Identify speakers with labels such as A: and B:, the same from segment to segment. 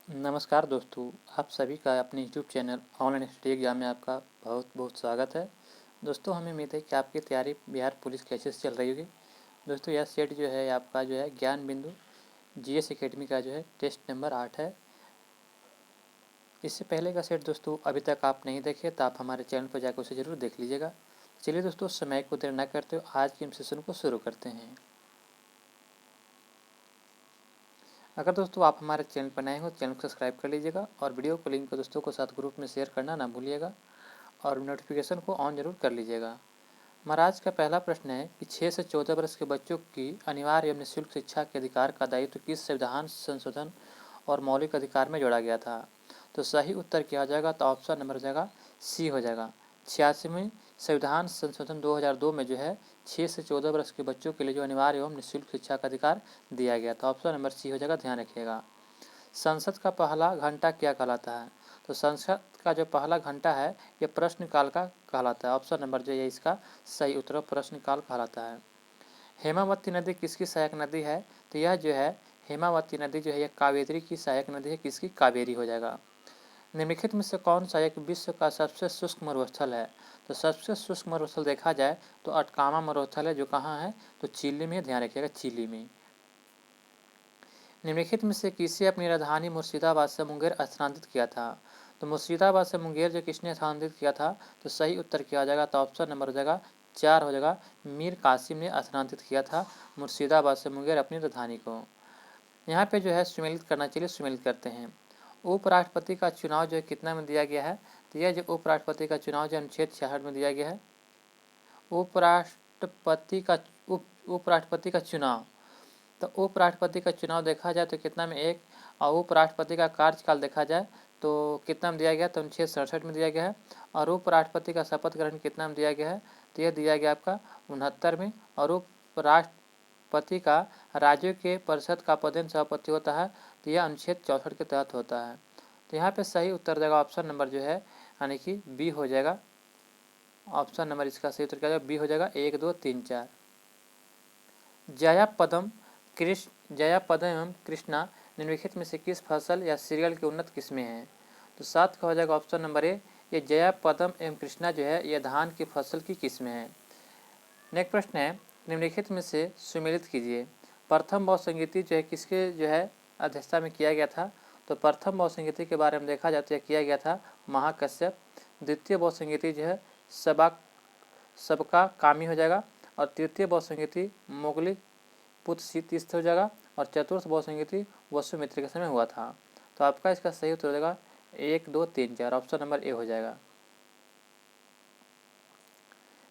A: नमस्कार दोस्तों, आप सभी का अपने YouTube channel online study exam में आपका बहुत बहुत स्वागत है। दोस्तों, हमें उम्मीद है कि आपकी तैयारी बिहार पुलिस कैसे से चल रही होगी। दोस्तों, यह सेट जो है आपका जो है ज्ञान बिंदु जीएस एकेडमी का जो है टेस्ट नंबर 8 है। इससे पहले का सेट दोस्तों अभी तक आप नहीं देखे तो आप हमारे चैनल पर जाकर उसे ज़रूर देख लीजिएगा। चलिए दोस्तों, समय को देर न करते हुए आज के सेशन को शुरू करते हैं। अगर दोस्तों आप हमारे चैनल पर नए हो तो चैनल को सब्सक्राइब कर लीजिएगा और वीडियो को लिंक को दोस्तों को साथ ग्रुप में शेयर करना ना भूलिएगा और नोटिफिकेशन को ऑन जरूर कर लीजिएगा। हमारा आज का पहला प्रश्न है कि 6 से 14 वर्ष के बच्चों की अनिवार्य एवं निःशुल्क शिक्षा के अधिकार का दायित्व किस संविधान संशोधन और मौलिक अधिकार में जोड़ा गया था। तो सही उत्तर क्या हो जाएगा, तो ऑप्शन नंबर हो जाएगा सी हो जाएगा। 86वें संविधान संशोधन 2002 में जो है 6 से 14 वर्ष के बच्चों के लिए जो अनिवार्य एवं निःशुल्क शिक्षा का अधिकार दिया गया था। ऑप्शन नंबर सी हो जाएगा, ध्यान रखिएगा। संसद का पहला घंटा क्या कहलाता है, तो संसद का जो पहला घंटा है यह प्रश्नकाल का कहलाता है। ऑप्शन नंबर जो है इसका सही उत्तर प्रश्नकाल कहलाता है। हेमावती नदी किसकी सहायक नदी है, तो यह जो है हेमावती नदी जो है यह कावेरी की सहायक नदी है। किसकी, कावेरी हो जाएगा। निम्नलिखित में से कौन सा एक विश्व का सबसे शुष्क मरुस्थल है, तो सबसे शुष्क मरुस्थल देखा जाए तो अटकामा मरुस्थल है, जो कहाँ है, तो चिली में। ध्यान रखिएगा, चिली में। निम्नलिखित में से किसे अपनी राजधानी मुर्शिदाबाद से मुंगेर स्थानांतरित किया था, तो मुर्शिदाबाद से मुंगेर जो किसने स्थानांतरित किया था, तो सही उत्तर क्या हो जाएगा, तो ऑप्शन नंबर हो जाएगा 4 हो जाएगा। मीर कासिम ने स्थानांतरित किया था मुर्शिदाबाद से मुंगेर अपनी राजधानी को। यहाँ पे जो है सुमेलित करना, चाहिए सुमेलित करते हैं। उपराष्ट्रपति का चुनाव जो है कितना में दिया गया है, तो यह जो उपराष्ट्रपति का चुनाव जो अनुच्छेद 66 में दिया गया है। उपराष्ट्रपति का चुनाव, तो उपराष्ट्रपति का चुनाव देखा जाए तो कितना में एक, और उपराष्ट्रपति का कार्यकाल देखा जाए तो कितना में दिया गया, तो अनुच्छेद 67 में दिया गया है। और उपराष्ट्रपति का शपथ ग्रहण कितना में दिया गया है, तो यह दिया गया आपका 69 में। और उपराष्ट्रपति का राज्यों के परिषद का पदेन सभापति होता है, तो यह अनुच्छेद 64 के तहत होता है। तो यहाँ पे सही उत्तर देगा ऑप्शन नंबर जो है यानी कि बी हो जाएगा। ऑप्शन नंबर इसका सही उत्तर क्या होगा, बी हो जाएगा। 1, 2, 3, 4। जयापदम एवं कृष्णा निम्नलिखित में से किस फसल या सीरियल की उन्नत किस्में हैं, तो 7 का हो जाएगा ऑप्शन नंबर ए। ये जयापदम एवं कृष्णा जो है यह धान की फसल की किस्में हैं। नेक्स्ट प्रश्न है, निम्नलिखित में से सुमेलित कीजिए। प्रथम बहुसंगीति जो है किसके जो है अध्यक्षता में किया गया था, तो प्रथम बहुसंगीति के बारे में देखा जाए तो यह किया गया था महाकश्यप। द्वितीय बहुसंगीति जो है सबका कामी हो जाएगा। और तृतीय बहुसंगीति मोगली पुत्र तीर्थ हो जाएगा। और चतुर्थ बहुसंगीति वसुमित्र के समय हुआ था। तो आपका इसका सही उत्तर हो जाएगा 1, 2, 3, 4। ऑप्शन नंबर ए हो जाएगा।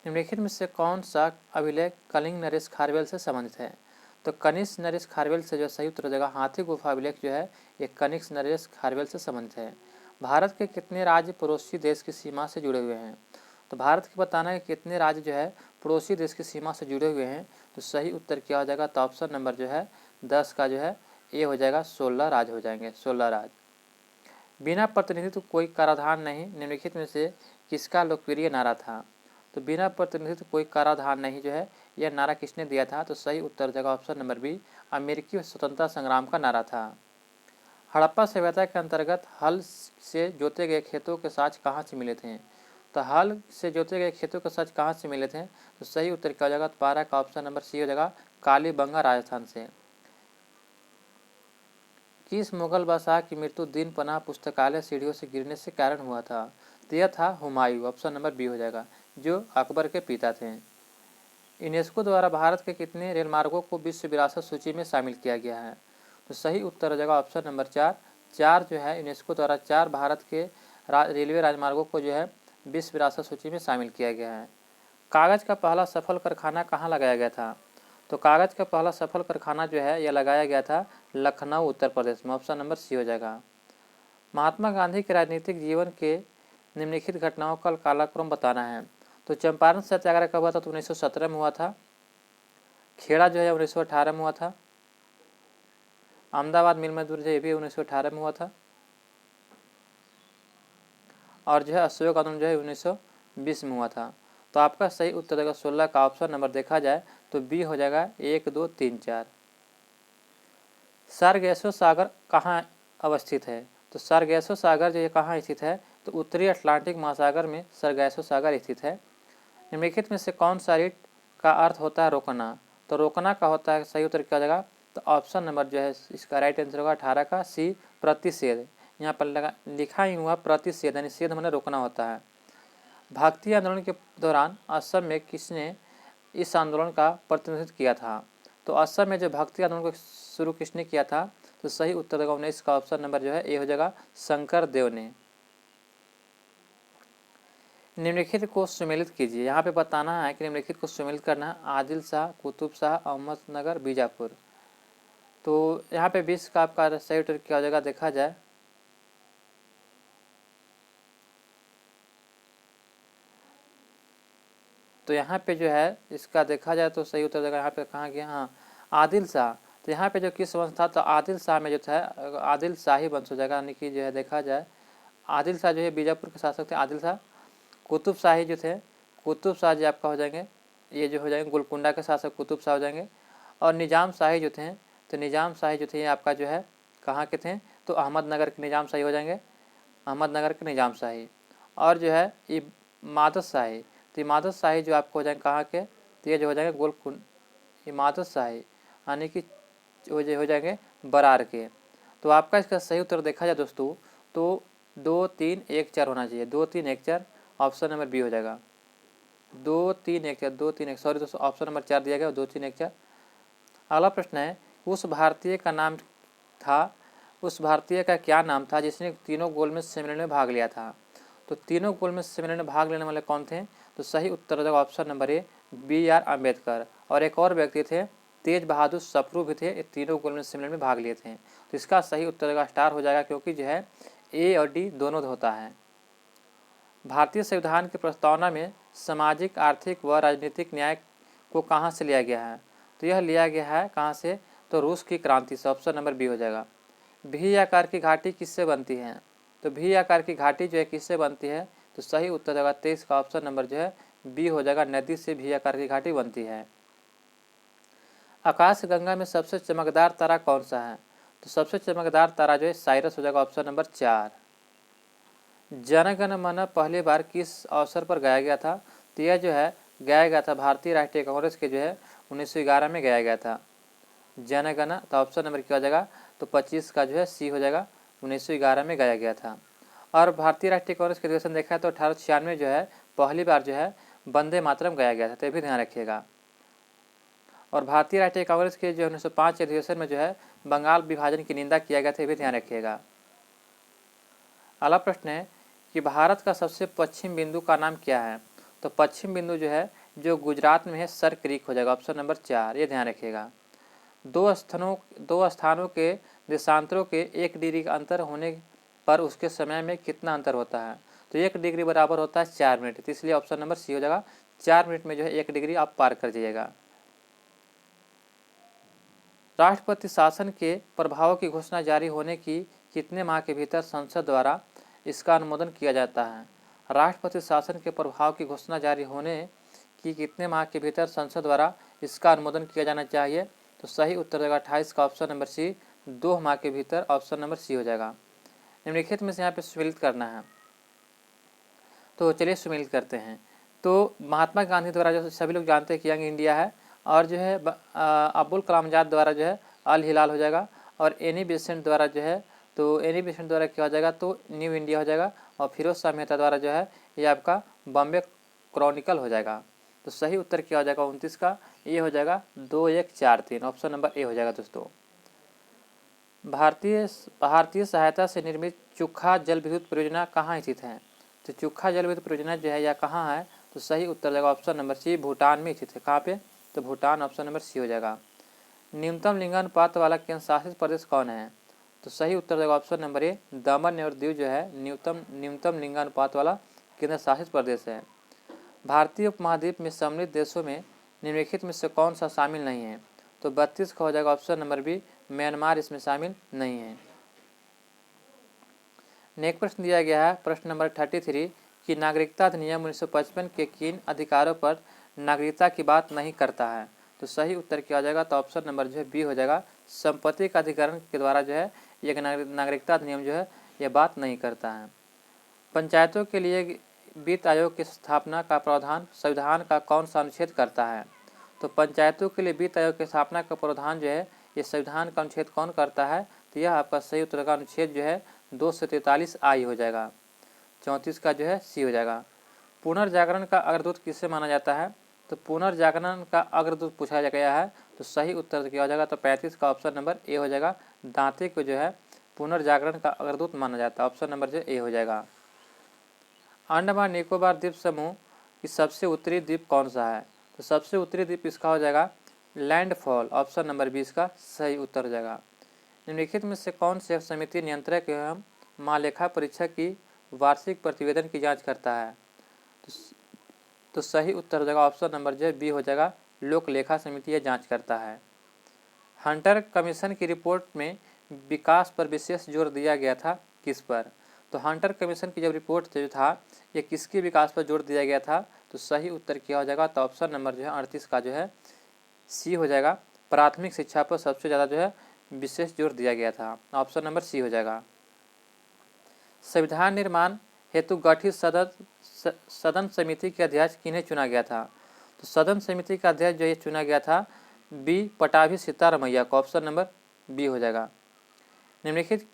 A: निम्नलिखित में से कौन सा अभिलेख कलिंग नरेश खारवेल से संबंधित है, तो कनिष्क नरेश खारवेल से जो सही उत्तर हो जाएगा हाथी गुफा अभिलेख जो है ये कनिष्क नरेश खारवेल से संबंधित है। भारत के कितने राज्य पड़ोसी देश की सीमा से जुड़े हुए हैं, तो भारत के बताना है कितने राज्य जो है पड़ोसी देश की सीमा से जुड़े हुए हैं, तो सही उत्तर क्या हो जाएगा, तो ऑप्शन नंबर जो है 10 का जो है ए हो जाएगा। 16 राज्य हो जाएंगे, 16 राज्य। बिना प्रतिनिधित्व कोई कराधान नहीं निम्नलिखित में से किसका लोकप्रिय नारा था, तो बिना प्रतिनिधित्व कोई कराधान नहीं जो है यह नारा किसने दिया था, तो सही उत्तर जगह ऑप्शन नंबर बी अमेरिकी स्वतंत्रता संग्राम का नारा था। हड़प्पा सभ्यता के अंतर्गत हल से जोते गए खेतों के साक्ष्य कहाँ से मिले थे, तो हल से जोते गए खेतों के साक्ष्य कहाँ से मिले थे, तो सही उत्तर क्या हो जाएगा, 12 का ऑप्शन नंबर सी हो जाएगा कालीबंगा राजस्थान से। किस मुगल बादशाह की मृत्यु दिन पनाह पुस्तकालय सीढ़ियों से गिरने से कारण हुआ था, तो यह था हुमायूं। ऑप्शन नंबर बी हो जाएगा, जो अकबर के पिता थे। यूनेस्को द्वारा भारत के कितने रेलमार्गों को विश्व विरासत सूची में शामिल किया गया है, तो सही उत्तर हो जाएगा ऑप्शन नंबर 4। 4 जो है यूनेस्को द्वारा 4 भारत के रेलवे राजमार्गों को जो है विश्व विरासत सूची में शामिल किया गया है। कागज़ का पहला सफल कारखाना कहाँ लगाया गया था, तो कागज़ का पहला सफल कारखाना जो है यह लगाया गया था लखनऊ उत्तर प्रदेश में। ऑप्शन नंबर सी हो जाएगा। महात्मा गांधी के राजनीतिक जीवन के निम्नलिखित घटनाओं का कालक्रम बताना है, तो चंपारण सत्याग्रह कब हुआ था, तो 1917 में हुआ था। खेड़ा जो है 1918 में हुआ था। अहमदाबाद मिल मजदूर जो है भी 1918 में हुआ था। और जो है अशोक आंदोलन जो है 1920 में हुआ था। तो आपका सही उत्तर देगा 16 का ऑप्शन नंबर देखा जाए तो बी हो जाएगा। 1, 2, 3, 4। सार्गेसो सागर कहाँ अवस्थित है? तो सरगैसो सागर जो ये कहाँ स्थित है? तो उत्तरी अटलांटिक महासागर में सरगैसो सागर स्थित है। निम्नलिखित में से कौन सा रीट का अर्थ होता है रोकना? तो रोकना का होता है, सही उत्तर क्या हो जाएगा? तो ऑप्शन नंबर जो है इसका राइट आंसर होगा 18 का सी, प्रतिषेध। यहाँ पर लगा लिखा ही हुआ प्रतिषेध, यानी छेद मैंने रोकना होता है। भारतीय आंदोलन के दौरान असम में किसने इस आंदोलन का प्रतिनिधित्व किया था? तो असम में जो भक्ति आंदोलन को शुरू किसने किया था? तो सही उत्तर देगा 19 का ऑप्शन नंबर जो है ए हो जाएगा, शंकर देव ने। निम्नलिखित को सुमेलित कीजिए। यहाँ पे बताना है कि निम्नलिखित को सुमेलित करना है। आदिल शाह, कुतुब शाह, अहमदनगर, बीजापुर। तो यहाँ पे 20 का आपका सही उत्तर क्या हो जाएगा देखा जाए तो यहाँ पे जो है इसका देखा जाए तो सही उत्तर देगा यहाँ पे कहाँ गया, हाँ आदिल शाह। तो यहाँ पे जो किस वंश था? तो आदिल शाह में जो था आदिल शाही वंश हो जाएगा, यानी कि जो है देखा जाए आदिल शाह जो है बीजापुर के शासक थे आदिल शाह। कुतुब शाही जो थे, कुतुब शाह जी आपका हो जाएंगे, ये जो हो जाएंगे गोलकुंडा के शासक कुतुब शाह हो जाएंगे। और निजाम शाही जो थे, तो निजाम शाही जो थे ये आपका जो है कहाँ के थे? तो अहमदनगर के निजाम शाही हो जाएंगे, अहमदनगर के निजाम शाही। और जो है इमादत शाही, तो इमादत शाही जो आपको हो जाएंगे कहाँ के? तो ये जो हो जाएंगे गोलकुंड इमादत शाही, यानी कि हो जाएंगे बरार के। तो आपका इसका सही उत्तर देखा जाए दोस्तों तो 2, 3, 1, 4 होना चाहिए। 2, 3, 1, 4 ऑप्शन नंबर बी हो जाएगा। 2, 3, 1, 4 2, 3, 1 सॉरी दोस्तों ऑप्शन नंबर 4 दिया गया 2, 3, 1, 4। अगला प्रश्न है उस भारतीय का नाम था, उस भारतीय का क्या नाम था जिसने तीनों गोलमेज सम्मेलन में भाग लिया था? तो तीनों गोलमेज सम्मेलन में भाग लेने वाले कौन थे? तो सही उत्तर हो जाएगा option number A, BR Ambedkar. और एक और व्यक्ति थे तेज बहादुर सप्रू भी थे, तीनों गोलमेज सम्मेलन में भाग लिए थे। तो इसका सही उत्तर का स्टार हो जाएगा, क्योंकि जो है ए और डी दोनों होता है। भारतीय संविधान की प्रस्तावना में सामाजिक, आर्थिक व राजनीतिक न्याय को कहाँ से लिया गया है? तो यह लिया गया है कहाँ से? तो रूस की क्रांति से, ऑप्शन नंबर बी हो जाएगा। भी आकार की घाटी किससे बनती है? तो भी आकार की घाटी जो है किससे बनती है? तो सही उत्तर होगा 23 का ऑप्शन नंबर जो है बी हो जाएगा, नदी से भी आकार की घाटी बनती है। आकाशगंगा में सबसे चमकदार तारा कौन सा है? तो सबसे चमकदार तारा जो है साइरस हो जाएगा, ऑप्शन नंबर 4। जन गण मन पहली बार किस अवसर पर गाया गया था? तो यह जो है गाया गया था भारतीय राष्ट्रीय कांग्रेस के जो है 1911 में गाया गया था जन गण। तो ऑप्शन नंबर क्या हो जाएगा? तो 25 का जो है सी हो जाएगा, 1911 में गाया गया था। और भारतीय राष्ट्रीय कांग्रेस के अधिवेशन देखा है तो 1896 में जो है पहली बार जो है वंदे मातरम गाया गया था, तो ये भी ध्यान रखिएगा। और भारतीय राष्ट्रीय कांग्रेस के जो 1905 अधिवेशन में जो है बंगाल विभाजन की निंदा किया गया था, ये भी ध्यान रखिएगा। अगला प्रश्न है कि भारत का सबसे पश्चिम बिंदु का नाम क्या है? तो पश्चिम बिंदु जो है जो गुजरात में है सर क्रीक हो जाएगा, ऑप्शन नंबर 4, ये ध्यान रखिएगा। दो स्थानों के देशांतरों के 1 डिग्री का अंतर होने पर उसके समय में कितना अंतर होता है? तो 1 डिग्री बराबर होता है 4 मिनट, तो इसलिए ऑप्शन नंबर सी हो जाएगा। 4 मिनट में जो है 1 डिग्री आप पार कर जाइएगा। राष्ट्रपति शासन के प्रभाव की घोषणा जारी होने की कितने माह के भीतर संसद द्वारा इसका अनुमोदन किया जाता है? राष्ट्रपति शासन के प्रभाव की घोषणा जारी होने की कितने माह के भीतर संसद द्वारा इसका अनुमोदन किया जाना चाहिए? तो सही उत्तर देगा 28 का ऑप्शन नंबर सी, 2 माह के भीतर, ऑप्शन नंबर सी हो जाएगा। निम्नलिखित में से यहाँ पे सम्मिलित करना है, तो चलिए सम्मिलित करते हैं। तो महात्मा गांधी द्वारा जो सभी लोग जानते हैं कि यंग इंडिया है, और जो है अब्दुल कलाम आजाद द्वारा जो है अल हिलाल हो जाएगा, और एनी बेसेंट द्वारा जो है तो एनी बेसेंट द्वारा क्या हो जाएगा? तो न्यू इंडिया हो जाएगा, और फिरोज शाह मेहता द्वारा जो है ये आपका बॉम्बे क्रॉनिकल हो जाएगा। तो सही उत्तर क्या हो जाएगा 29 का? ये हो जाएगा 2, 1, 4, 3, ऑप्शन नंबर ए हो जाएगा दोस्तों। भारतीय सहायता से निर्मित चुखा जल विद्युत परियोजना कहाँ स्थित है? तो चुखा जल विद्युत परियोजना जो है यह कहाँ है? तो सही उत्तर जाएगा ऑप्शन नंबर सी, भूटान में स्थित है। कहाँ पे? तो भूटान, ऑप्शन नंबर सी हो जाएगा। न्यूनतम लिंगानुपात वाला केंद्र शासित प्रदेश कौन है? तो सही उत्तर जाएगा ऑप्शन नंबर ए, दमन और दीव जो है न्यूनतम लिंगानुपात वाला केंद्र शासित प्रदेश है। भारतीय उपमहाद्वीप में सम्मिलित देशों में निम्नलिखित में से कौन सा शामिल नहीं है? तो 32 का हो जाएगा ऑप्शन नंबर बी, म्यांमार इसमें शामिल नहीं है। नेक्स्ट प्रश्न दिया गया है प्रश्न नंबर 33 कि नागरिकता अधिनियम 1955 के किन अधिकारों पर नागरिकता की बात नहीं करता है? तो सही उत्तर क्या हो जाएगा? तो ऑप्शन नंबर जो है बी हो जाएगा, संपत्ति का अधिकरण के द्वारा जो है ये नागरिकता अधिनियम जो है ये बात नहीं करता है। पंचायतों के लिए वित्त आयोग की स्थापना का प्रावधान संविधान का कौन सा अनुच्छेद करता है? तो पंचायतों के लिए वित्त आयोग की स्थापना का प्रावधान जो है ये संविधान का अनुच्छेद कौन करता है? तो यह आपका सही उत्तर का अनुच्छेद जो है 243 आई हो जाएगा। 34 का जो है सी हो जाएगा। पुनर्जागरण का अग्रदूत किसे माना जाता है? तो पुनर्जागरण का अग्रदूत पूछा गया है तो सही उत्तर क्या हो जाएगा? तो 35 का ऑप्शन नंबर ए हो जाएगा। दांती को जो है पुनर्जागरण का अग्रदूत माना जाता है। ऑप्शन नंबर जो ए हो जाएगा। अंडमान निकोबार द्वीप समूह की सबसे उत्तरी द्वीप कौन सा है? तो सबसे उत्तरी द्वीप इसका हो जाएगा लैंडफॉल। ऑप्शन नंबर 20 का सही उत्तर हो जाएगा। निम्नलिखित में से कौन से समिति नियंत्रक एवं महालेखा परीक्षक की वार्षिक प्रतिवेदन की जांच करता है? तो सही उत्तर हो जाएगा ऑप्शन नंबर जो बी हो जाएगा। लोक लेखा समिति यह जांच करता है। हंटर कमीशन की रिपोर्ट में विकास पर विशेष जोर दिया गया था, किस पर? तो हंटर कमीशन की जब रिपोर्ट जो था ये किसके विकास पर जोर दिया गया था? तो सही उत्तर क्या हो जाएगा? तो ऑप्शन नंबर जो है 38 का जो है सी हो जाएगा। प्राथमिक शिक्षा पर सबसे ज़्यादा जो है विशेष जोर दिया गया था। ऑप्शन नंबर सी हो जाएगा। संविधान निर्माण हेतु गठित सदन समिति के अध्यक्ष किन्हें चुना गया था? तो सदन समिति का अध्यक्ष जो ये चुना गया था बी पटाभी सीतारमैया को। ऑप्शन नंबर बी हो जाएगा। निम्नलिखित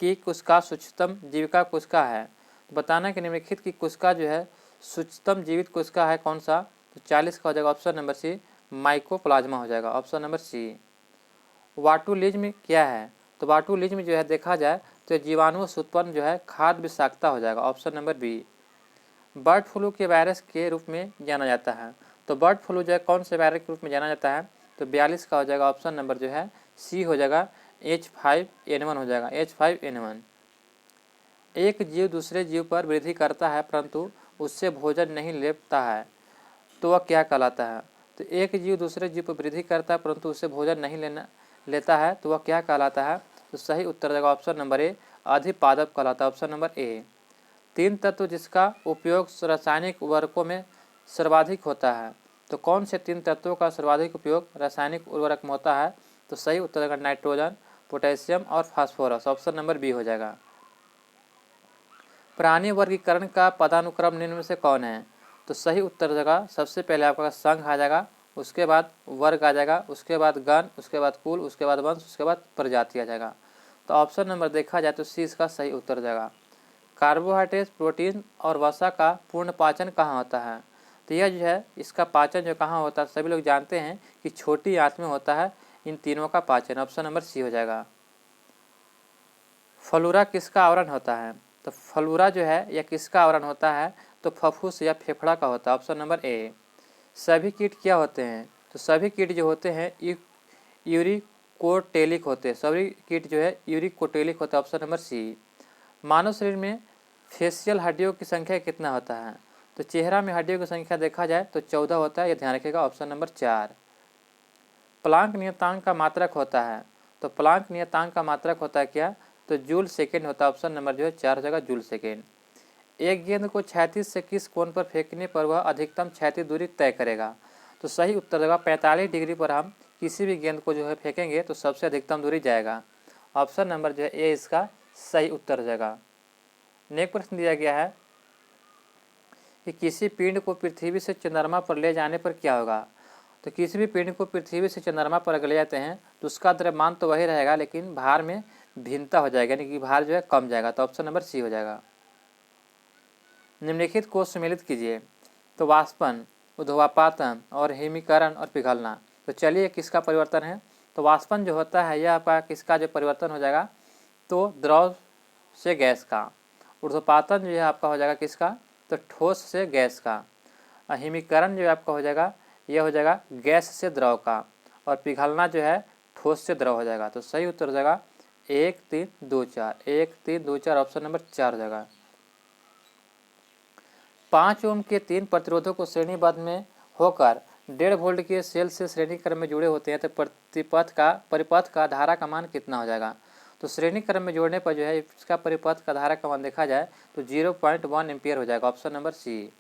A: की कुस्का सूक्ष्मतम जीविका कुस्का है? तो बताना कि निम्नलिखित की कुस्का जो है सूक्ष्मतम जीवित कुस्का है कौन सा? तो 40 का हो जाएगा ऑप्शन नंबर सी माइकोप्लाज्मा हो जाएगा। Option number C. वाटुलिज्म क्या है? तो वाटुलिज्म जो है देखा जाए तो जीवाणुओं से उत्पन्न जो है खाद्य विषाक्तता हो जाएगा। Option number B. Bird flu के वायरस के रूप में जाना जाता है? तो बर्ड फ्लू जो है कौन से वायरस के रूप में जाना जाता है? तो 42 का हो जाएगा ऑप्शन नंबर जो है सी हो जाएगा। H5N1 हो जाएगा। H5N1। एक जीव दूसरे जीव पर वृद्धि करता है परंतु उससे भोजन नहीं लेता है तो वह क्या कहलाता है? तो एक जीव दूसरे जीव पर वृद्धि करता है परंतु उससे भोजन नहीं लेता है तो वह क्या कहलाता है? तो सही उत्तर जाएगा ऑप्शन नंबर ए अधिपादप कहलाता है। Option number A. 3 तत्व जिसका उपयोग रासायनिक उर्वरकों में सर्वाधिक होता है? तो कौन से 3 तत्वों का सर्वाधिक उपयोग रासायनिक उर्वरक में होता है? तो सही उत्तर जाएगा नाइट्रोजन, पोटेशियम और फास्फोरस। ऑप्शन नंबर बी हो जाएगा। प्राणी वर्गीकरण का पदानुक्रम निम्न में से कौन है? तो सही उत्तर हो जाएगा सबसे पहले आपका संघ आ जाएगा, उसके बाद वर्ग आ जाएगा, उसके बाद गण, उसके बाद कुल, उसके बाद वंश, उसके बाद प्रजाति आ जाएगा। तो ऑप्शन नंबर देखा जाए तो सी इसका सही उत्तर जाएगा। कार्बोहाइड्रेट, प्रोटीन और वसा का पूर्ण पाचन कहाँ होता है? तो यह जो है इसका पाचन जो कहाँ होता है सभी लोग जानते हैं कि छोटी आंत में होता है इन तीनों का पाचन। ऑप्शन नंबर सी हो जाएगा। फ्लोरा किसका आवरण होता है? तो फ्लोरा जो है यह किसका आवरण होता है? तो फफूस या फेफड़ा का होता है। Option number A. सभी कीट क्या होते हैं? तो सभी कीट जो होते हैं यूरिकोटेलिक होते हैं। सभी कीट जो है यूरिकोटेलिक होता है। Option number C. मानव शरीर में फेशियल हड्डियों की संख्या कितना होता है? तो चेहरा में हड्डियों की संख्या देखा जाए तो 14 होता है, यह ध्यान रखिएगा। Option number 4। प्लांक नियतांक का मात्रक होता है? तो प्लांक नियतांक का मात्रक होता है क्या? तो जूल सेकेंड होता है। ऑप्शन नंबर जो है 4 जगह जूल सेकेंड। एक गेंद को क्षैतिज से किस कोण पर फेंकने पर वह अधिकतम क्षैतिज दूरी तय करेगा? तो सही उत्तर देगा 45 डिग्री पर हम किसी भी गेंद को जो है फेंकेंगे तो सबसे अधिकतम दूरी जाएगा। ऑप्शन नंबर जो है ए इसका सही उत्तर हो जाएगा। नेक्स्ट प्रश्न दिया गया है कि किसी पिंड को पृथ्वी से चंद्रमा पर ले जाने पर क्या होगा? तो किसी भी पिंड को पृथ्वी से चंद्रमा पर अगर ले जाते हैं तो उसका द्रव्यमान तो वही रहेगा लेकिन भार में भिन्नता हो जाएगा, यानी कि भार जो है कम जाएगा। तो ऑप्शन नंबर सी हो जाएगा। निम्नलिखित को सम्मिलित कीजिए। तो वाष्पन, ऊर्ध्वपातन और हिमीकरण और पिघलना। तो चलिए किसका परिवर्तन है? तो वाष्पन जो होता है यह आपका किसका जो परिवर्तन हो जाएगा? तो द्रव से गैस का। ऊर्ध्वपातन जो है आपका हो जाएगा किसका? तो ठोस से गैस का। हिमीकरण जो आपका हो जाएगा यह हो जाएगा गैस से द्रव का। और पिघलना जो है ठोस से द्रव हो जाएगा। तो सही उत्तर हो जाएगा 1 3 2 4। 1 3 2 4 ऑप्शन नंबर 4 हो जाएगा। 5 ओम के 3 प्रतिरोधों को श्रेणीबद्ध में होकर 1.5 वोल्ट के सेल से श्रेणी क्रम में जुड़े होते हैं तो परिपथ का धारा का मान कितना हो जाएगा? तो श्रेणी क्रम में जोड़ने पर जो है इसका परिपथ का धारा का मान देखा जाए तो 0.1 एम्पियर हो जाएगा। Option number C.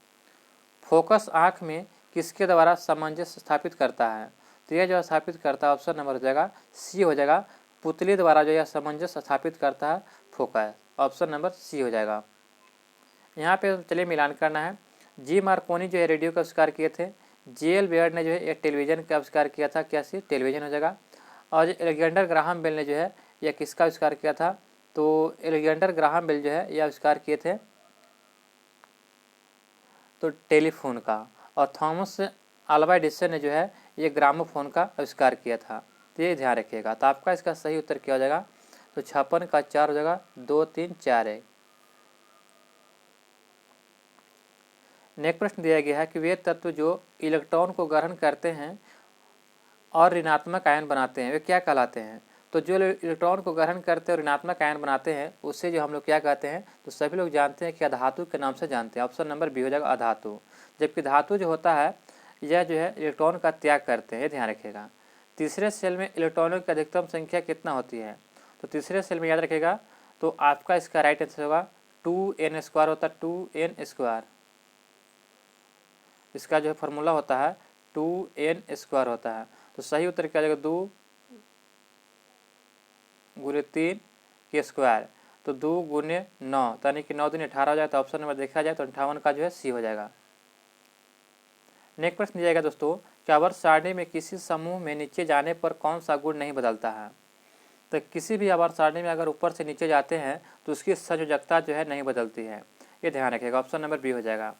A: फोकस आँख में किसके द्वारा सामंजस्य स्थापित करता है? तो यह जो स्थापित करता है ऑप्शन नंबर हो जाएगा सी हो जाएगा, पुतली द्वारा जो यह सामंजस्य स्थापित करता है फोकस, ऑप्शन नंबर सी हो जाएगा। यहाँ पे चलिए मिलान करना है। जी मार्कोनी जो है रेडियो का आविष्कार किए थे, J.L. बेयर ने जो है एक टेलीविज़न का आविष्कार किया था, क्या सी टेलीविज़न हो जाएगा। और एलेक्जेंडर ग्राहम बेल ने जो है यह किसका आविष्कार किया था, तो एलेक्जेंडर ग्राहम बेल जो है यह आविष्कार किए थे तो टेलीफोन का। और थॉमस अल्वा एडिसन ने जो है ये ग्रामोफोन का आविष्कार किया था, तो ये ध्यान रखिएगा। तो आपका इसका सही उत्तर क्या हो जाएगा, तो 56 का 4 हो जाएगा, 2 3 4 है। नेक्स्ट प्रश्न दिया गया है कि वे तत्व जो इलेक्ट्रॉन को ग्रहण करते हैं और ऋणात्मक आयन बनाते हैं वे क्या कहलाते हैं। तो जो इलेक्ट्रॉन को ग्रहण करते हैं और ऋणात्मक आयन बनाते हैं उससे जो हम लोग क्या कहते हैं, तो सभी लोग जानते हैं कि अधातु के नाम से जानते हैं, ऑप्शन नंबर बी हो जाएगा अधातु। जबकि धातु जो होता है यह जो है इलेक्ट्रॉन का त्याग करते हैं, ये ध्यान रखिएगा। तीसरे सेल में इलेक्ट्रॉनों की अधिकतम संख्या कितना होती है, तो तीसरे सेल में याद रखिएगा, तो आपका इसका राइट आंसर होगा 2n² होता है, 2n²। इसका जो है फॉर्मूला होता है 2n² होता है। तो सही उत्तर क्या जाएगा, 2 गुने 3 के स्क्वायर, तो 2 गुने 9 यानी कि 9 दूनी 18 हो जाए। तो ऑप्शन नंबर देखा जाए तो 58 का जो है सी हो जाएगा। नेक्स्ट प्रश्न दिया जाएगा दोस्तों, क्या आवर्त सारणी में किसी समूह में नीचे जाने पर कौन सा गुण नहीं बदलता है। तो किसी भी आवर्त सारणी में अगर ऊपर से नीचे जाते हैं तो उसकी संयोजकता जो है नहीं बदलती है, ये ध्यान रखिएगा, ऑप्शन नंबर बी हो जाएगा।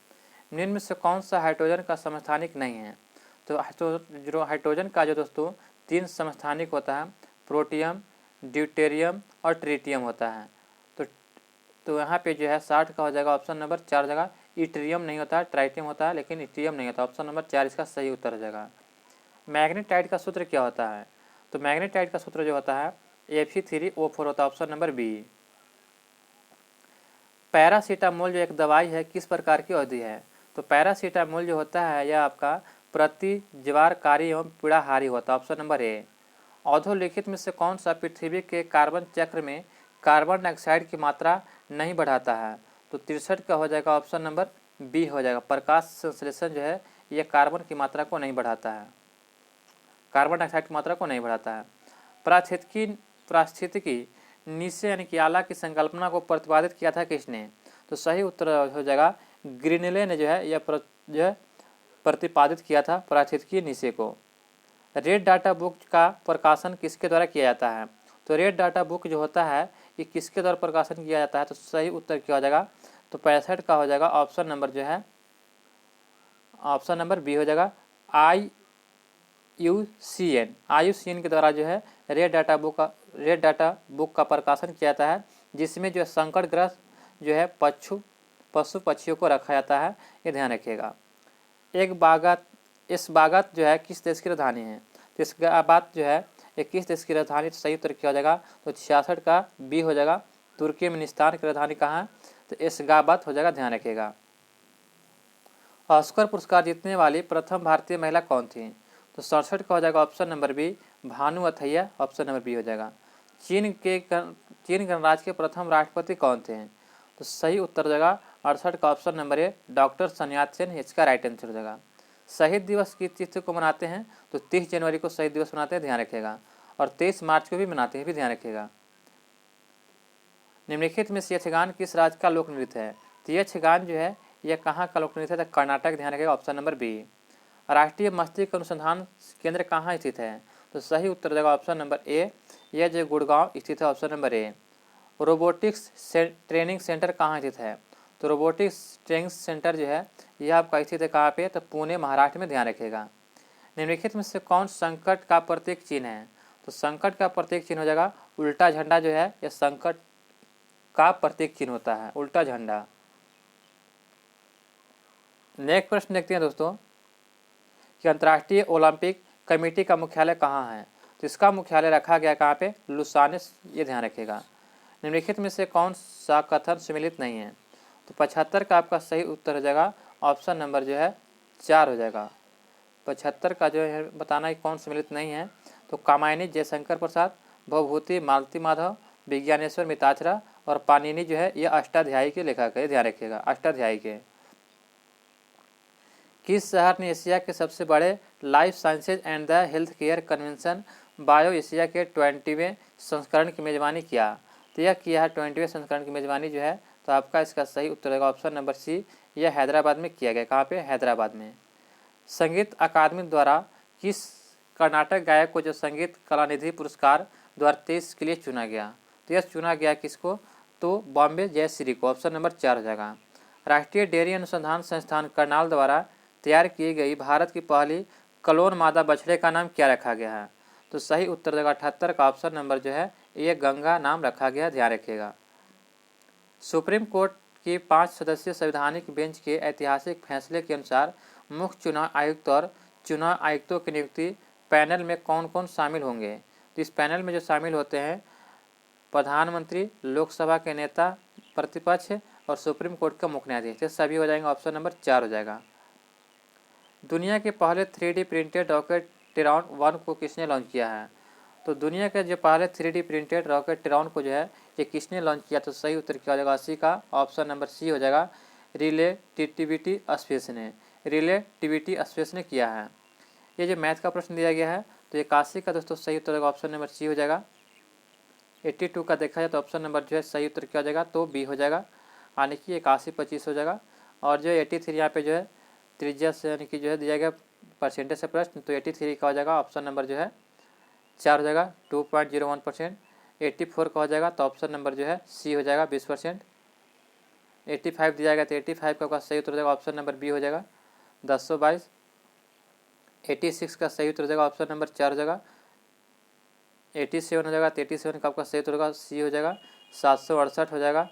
A: निम्न में से कौन सा हाइड्रोजन का समस्थानिक नहीं है, तो जो हाइड्रोजन का जो दोस्तों 3 समस्थानिक होता है, प्रोटियम, ड्यूटेरियम और ट्रिटियम होता है। तो यहाँ पे जो है 60 का हो जाएगा, ऑप्शन नंबर 4 जगह। इट्रियम नहीं होता है, ट्राइटियम होता है, लेकिन इट्रियम नहीं होता, ऑप्शन नंबर 4 इसका सही उत्तर हो जाएगा। मैग्नेटाइट का सूत्र क्या होता है, तो मैग्नेटाइट का सूत्र जो होता है Fe3O4 होता है, ऑप्शन नंबर बी। पैरासीटामोल जो एक दवाई है किस प्रकार की औषधि है, तो पैरासीटामोल जो होता है यह आपका प्रतिज्वारकारी एवं पीड़ाहारी होता है, ऑप्शन नंबर ए। अधोलिखित में से कौन सा पृथ्वी के कार्बन चक्र में कार्बन डाइऑक्साइड की मात्रा नहीं बढ़ाता है, तो 63 का हो जाएगा, ऑप्शन नंबर बी हो जाएगा। प्रकाश संश्लेषण जो है यह कार्बन की मात्रा को नहीं बढ़ाता है, कार्बन डाइऑक्साइड की मात्रा को नहीं बढ़ाता है। पारिस्थितिकी नीचे यानी कि आला की संकल्पना को प्रतिपादित किया था किसने, तो सही उत्तर हो जाएगा ग्रीनले ने जो है यह प्रतिपादित किया था पारिस्थितिकी नीचे को। रेड डाटा बुक का प्रकाशन किसके द्वारा किया जाता है, तो रेड डाटा बुक जो होता है ये किसके द्वारा प्रकाशन किया जाता है, तो सही उत्तर क्या हो जाएगा, तो 65 का हो जाएगा, ऑप्शन नंबर जो है ऑप्शन नंबर बी हो जाएगा। IUCN के द्वारा जो है रेड डाटा बुक का प्रकाशन किया जाता है, जिसमें जो है संकटग्रस्त जो है पशु पक्षियों को रखा जाता है, ये ध्यान रखिएगा। इस बागत जो है किस देश की राजधानी है, तो इस बात जो है ये किस देश की राजधानी, तो सही उत्तर क्या हो जाएगा, तो 66 का बी हो जाएगा। तुर्कमेनिस्तान की राजधानी कहाँ है, तो इस बात हो जाएगा, ध्यान रखिएगा। ऑस्कर पुरस्कार जीतने वाली प्रथम भारतीय महिला कौन थी, तो 67 का हो जाएगा, option number B Bhanu Athaiya, option number B हो जाएगा। चीन गणराज्य के प्रथम राष्ट्रपति कौन थे, तो सही उत्तर हो जाएगा 68 का, option number A doctor sun यat-sen, इसका राइट आंसर हो जाएगा। शहीद दिवस किस तिथि को मनाते हैं, तो 30 जनवरी को शहीद दिवस मनाते हैं, ध्यान रखिएगा, और 23 मार्च को भी मनाते हैं, भी ध्यान रखिएगा। निम्नलिखित में से यक्षगान किस राज्य का लोक नृत्य है, तो यक्षगान जो है यह कहाँ का लोक नृत्य है, तो कर्नाटक, ध्यान रखिएगा, ऑप्शन नंबर बी। राष्ट्रीय मस्तिष्क अनुसंधान केंद्र कहाँ स्थित है, तो सही उत्तर हो जाएगा, ऑप्शन नंबर ए, यह जो गुड़गांव स्थित है, option number A. Robotics training centre कहाँ स्थित है, तो रोबोटिक्स ट्रेनिंग सेंटर जो है यह आपका स्थित है कहाँ पे, तो पुणे महाराष्ट्र में, ध्यान रखिएगा। निम्नलिखित में से कौन संकट का प्रतीक चिन्ह है, तो संकट का प्रतीक चिन्ह हो जाएगा उल्टा झंडा जो है यह संकट का प्रतीक चिन्ह होता है, उल्टा झंडा। नेक्स्ट प्रश्न देखते हैं दोस्तों कि अंतर्राष्ट्रीय ओलंपिक कमेटी का मुख्यालय कहाँ है, तो इसका मुख्यालय रखा गया कहाँ पे, लुसाने, ये ध्यान रखिएगा। निम्नलिखित में से कौन सा कथन सम्मिलित नहीं है, तो 75 का आपका सही उत्तर हो जाएगा, ऑप्शन नंबर जो है 4 हो जाएगा। 75 का जो है बताना है कौन सम्मिलित नहीं है, तो कामायनी जयशंकर प्रसाद, भवभूति मालती माधव, विज्ञानेश्वर मिताक्षरा और पाणिनि जो है यह अष्टाध्यायी के लेखक है, ध्यान रखिएगा, अष्टाध्यायी के। किस शहर ने एशिया के सबसे बड़े life sciences and the health care convention bio Asia के 20वें संस्करण की मेजबानी किया? तो यह किया है 20वें संस्करण की मेजबानी जो है, तो आपका इसका सही उत्तर होगा ऑप्शन नंबर सी, यह हैदराबाद में किया गया। कहाँ पे? हैदराबाद में। संगीत अकादमी द्वारा किस कर्नाटक गायक को जो संगीत कलानिधि पुरस्कार 2023 के लिए चुना गया? तो यह चुना गया किसको? तो बॉम्बे जयश्री को। ऑप्शन नंबर 4 हो जाएगा। राष्ट्रीय डेयरी अनुसंधान संस्थान करनाल द्वारा तैयार की गई भारत की पहली क्लोन मादा बछड़े का नाम क्या रखा गया है? तो सही उत्तर देगा 78 का ऑप्शन नंबर जो है ये गंगा नाम रखा गया, ध्यान रखिएगा। सुप्रीम कोर्ट की 5 सदस्यीय संवैधानिक बेंच के ऐतिहासिक फैसले के अनुसार मुख्य चुनाव आयुक्त और चुनाव आयुक्तों की नियुक्ति पैनल में कौन कौन शामिल होंगे? तो इस पैनल में जो शामिल होते हैं प्रधानमंत्री, लोकसभा के नेता प्रतिपक्ष और सुप्रीम कोर्ट का मुख्य न्यायाधीश, ये सभी हो जाएंगे। ऑप्शन नंबर 4 हो जाएगा। दुनिया के पहले 3D प्रिंटेड रॉकेट टेरॉन 1 को किसने लॉन्च किया है? तो दुनिया के जो पहले 3D प्रिंटेड रॉकेट टेरॉन को जो है ये किसने लॉन्च किया? तो सही उत्तर क्या हो जाएगा? 80 का ऑप्शन नंबर सी हो जाएगा, रिलेटिविटी स्पेस ने। रिलेटिविटी स्पेस ने किया है। ये जो मैथ का प्रश्न दिया गया है तो 81 का दोस्तों सही उत्तर होगा ऑप्शन नंबर सी हो जाएगा। 82 का देखा जाए तो ऑप्शन नंबर जो है सही उत्तर क्या हो जाएगा? तो बी हो जाएगा, यानी कि 81 25 हो जाएगा। और जो 83 यहाँ पे जो है त्रिज्या से यानी कि जो है दिया गया परसेंटेज से प्रश्न, तो 83 का हो जाएगा ऑप्शन नंबर जो है 4 हो जाएगा, 2.01%। 84 का हो जाएगा तो ऑप्शन नंबर जो है सी हो जाएगा, 20%। 85 दिया जाएगा तो 85 का सही उत्तर हो जाएगा ऑप्शन नंबर बी हो जाएगा, 1022। 86 का सही उत्तर हो जाएगा ऑप्शन नंबर 4 हो जाएगा। 87 हो जाएगा तो 87 का आपका सही उत्तर होगा सी हो जाएगा, 768 हो जाएगा।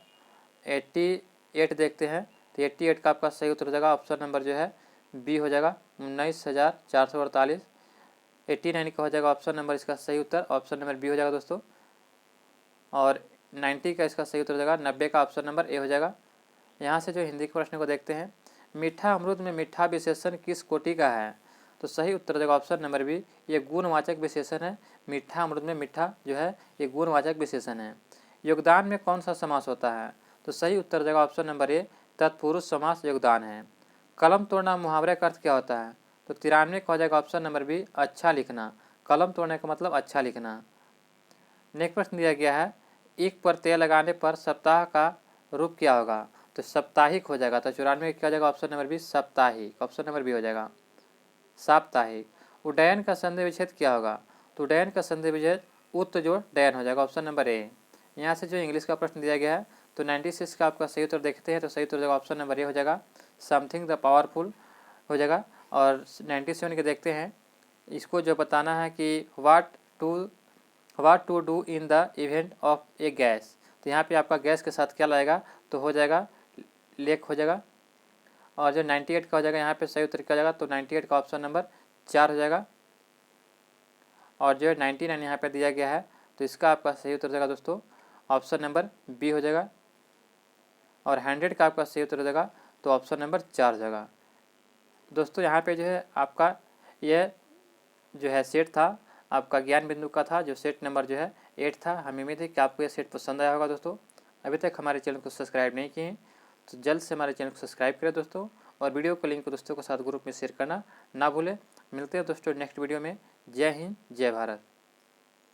A: 88 देखते हैं तो 88 का आपका सही उत्तर हो जाएगा ऑप्शन नंबर जो है बी हो जाएगा, 19,448। 89 का हो जाएगा ऑप्शन नंबर इसका सही उत्तर, ऑप्शन नंबर बी हो जाएगा दोस्तों। और 90 का इसका सही उत्तर हो जाएगा, 90 का ऑप्शन नंबर ए हो जाएगा। यहाँ से जो हिंदी के प्रश्न को देखते हैं, मीठा अमरूद में मीठा विशेषण किस कोटि का है? तो सही उत्तर हो जाएगा ऑप्शन नंबर बी, ये गुणवाचक विशेषण है। मीठा अमरूद में मीठा जो है ये गुणवाचक विशेषण है। योगदान में कौन सा समास होता है? तो सही उत्तर हो जाएगा ऑप्शन नंबर ए, तत्पुरुष समास योगदान है। कलम तोड़ना मुहावरे का अर्थ क्या होता है? तो 93 का हो जाएगा ऑप्शन नंबर बी, अच्छा लिखना। कलम तोड़ने का मतलब अच्छा लिखना। नेक्स्ट प्रश्न दिया गया है, एक पर तेल लगाने पर सप्ताह का रूप क्या होगा? तो साप्ताहिक हो जाएगा। तो 94 क्या हो जाएगा ऑप्शन नंबर बी, साप्ताहिक। ऑप्शन नंबर बी हो जाएगा, साप्ताहिक। उड्डयन का संधि विच्छेद क्या होगा? तो उड्डयन का संधि विच्छेद उत जोड़ डयन हो जाएगा, ऑप्शन नंबर ए। यहाँ से जो इंग्लिश का प्रश्न दिया गया है तो 96 का आपका सही उत्तर देखते हैं तो सही उत्तर हो जाएगा ऑप्शन नंबर ए हो जाएगा, समथिंग द पावरफुल हो जाएगा। और 97 के देखते हैं, इसको जो बताना है कि what to do in the event of a gas, तो यहाँ पे आपका गैस के साथ क्या लाएगा? तो हो जाएगा लेक हो जाएगा। और जो 98 का हो जाएगा यहाँ पे सही उत्तर क्या हो जाएगा? तो 98 का ऑप्शन नंबर 4 हो जाएगा। और जो 99 यहाँ पे दिया गया है तो इसका आपका सही उत्तर हो जाएगा दोस्तों ऑप्शन नंबर बी हो जाएगा। और 100 का आपका सही उत्तर हो जाएगा तो ऑप्शन नंबर 4 हो जाएगा। दोस्तों यहाँ पे जो है आपका यह जो है सेट था आपका ज्ञान बिंदु का था, जो सेट नंबर जो है 8 था। हमें उम्मीद है कि आपको यह सेट पसंद आया होगा दोस्तों। अभी तक हमारे चैनल को सब्सक्राइब नहीं किए हैं तो जल्द से हमारे चैनल को सब्सक्राइब करें दोस्तों, और वीडियो को लिंक को दोस्तों के साथ ग्रुप में शेयर करना ना भूलें। मिलते हैं दोस्तों नेक्स्ट वीडियो में। जय हिंद, जय भारत।